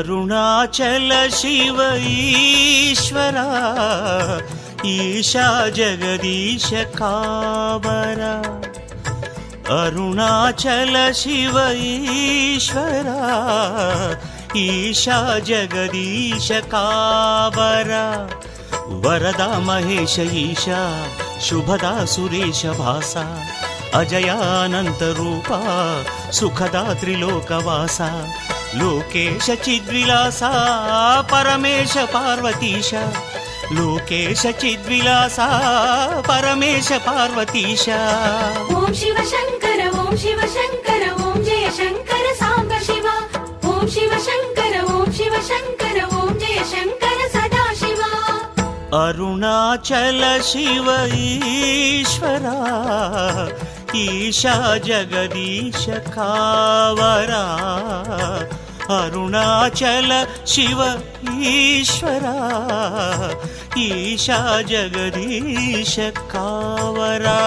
अरुणाचल शिव ईश्वरा ईशा जगदीश कावरा अरुणाचल शिव ईश्वरा ईशा जगदीश कावरा वरदा महेश ईशा शुभदा सुरेश भासा अजयानंत रूपा सुखदा त्रिलोकवासा लोकेश चिद्विलासा परमेश पार्वतीश लोकेश चिद्विलासा परमेश पार्वतीश ओम शिव शंकर ओम जय शंकर सांब शिवा ओम शिव शंकर ओम जय शंकर सदा शिवा अरुणाचल शिव ईश्वरा ईशा जगदीश कावरा अरुणाचल शिव ईश्वरा ईशा जगदीश कावरा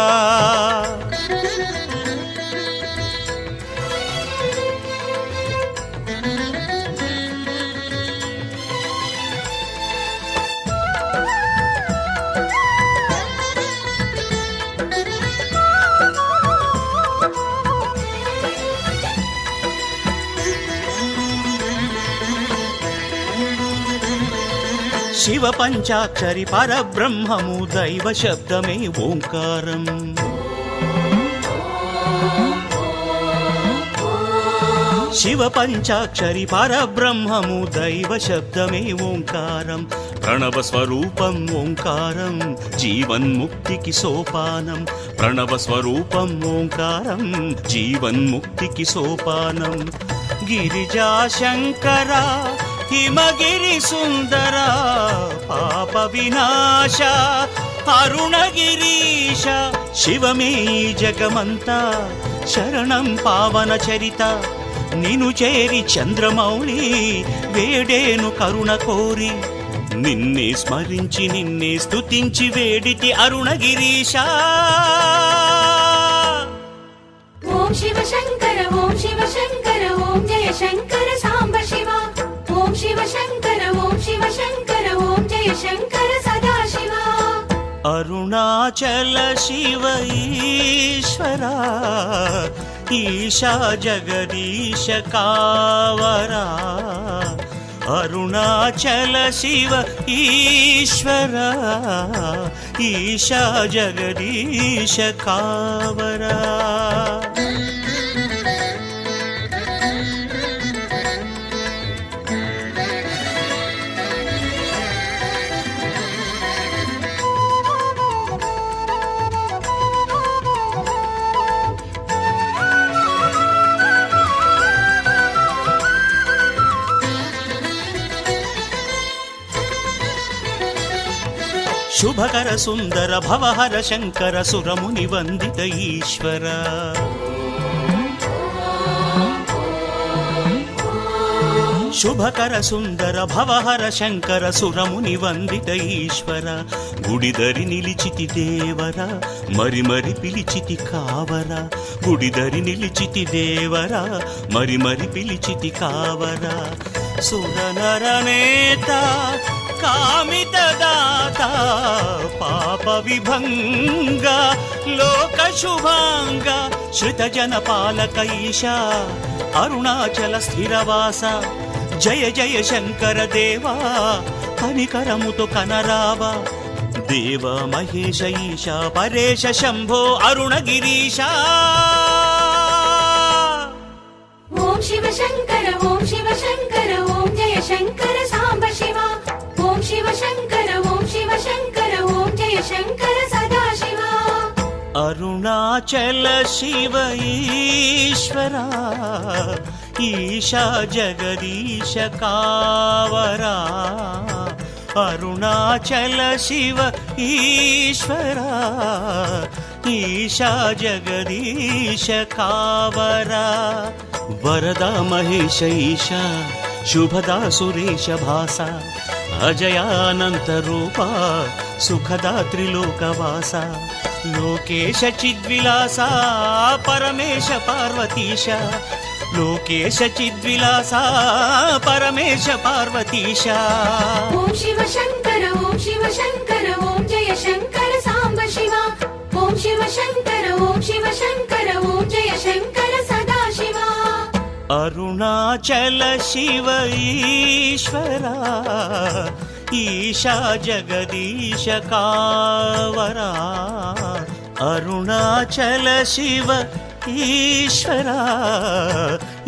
शिव पंचाक्षरी परब्रह्ममु दैव शब्दमे ओंकारम् शिव पंचाक्षरी परब्रह्ममु दैव शब्दमे ओंकारम् प्रणव स्वरूपम् ओंकारम् जीवन्मुक्तिकी सोपानम् प्रणव स्वरूपम् ओंकारम् जीवन्मुक्तिकी सोपानम् गिरिजा शंकरा हिमगिरि सुंदरा पाप विनाश अरुणगिरीश शिवमे जगमंता शरणं पावन चरिता निनु चेरि चंद्रमौळि वेडेनु करुण कोरि निन्ने स्मरिंचि निन्ने स्तुतिंचि वेडिति अरुणगिरीश ओम शिव शंकर ओम जय शंकर सांब शिवा ओम शिव शंकर ओम जय शंकर सदा शिवा अरुणाचल शिव ईश्वरा ईशा जगदीश कावरा अरुणाचल शिव ईश्वरा ईशा जगदीश कावरा शुभकर सुंदर भवहर शंकर सुरमुनि वंदित ईश्वर शुभकर सुंदर भवहर शंकर सुरमुनि वंदित ईश्वर गुडिदरि निलिचिति देवर मरि मरि पिलिचिति कावर गुडिदरि निलिचिति देवर मरि मरि पिलिचिति कावर सुरनर नेता कामित दाता पाप विभंग लोक शुभांग श्रुत जन पालक ईशा अरुणाचल स्थिरवासा जय जय शंकर देवा कनिकरमुतो कनरावा देव महेश ईशा परेश शंभो अरुणगिरीशा ओम शिव शंकर ओम जय शंकर सांब शिवा ओम शिव शंकर ओम जय शंकर सदा शिवा अरुणाचल शिव ईश्वरा ईशा जगदीश कावरा अरुणाचल शिव ईश्वरा ईशा जगदीश कावरा वरदा महेश ईशा शुभदा सुरेश भासा अजयानंत रूपा सुखदा त्रिलोकवासा लोकेश चिद्विलासा परमेश पार्वतीश లోకేశ చిద్విలాస పరమేశ పార్వతీశ ఓం శివ శంకర ఓం శివ శంకర ఓం జయ శంకర సాంబ శివ ఓం శివ శంకర ఓం శివ శంకర ఓం జయ శంకర సదాశివ అరుణాచల శివ ఈశ్వరా ఈశా జగదీశ కావరా అరుణాచల శివ ఈశ్వరా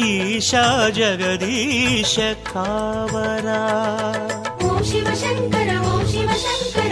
ఈశా జగదీశ కావరా ఓం శివ శంకర ఓం శివ శంకర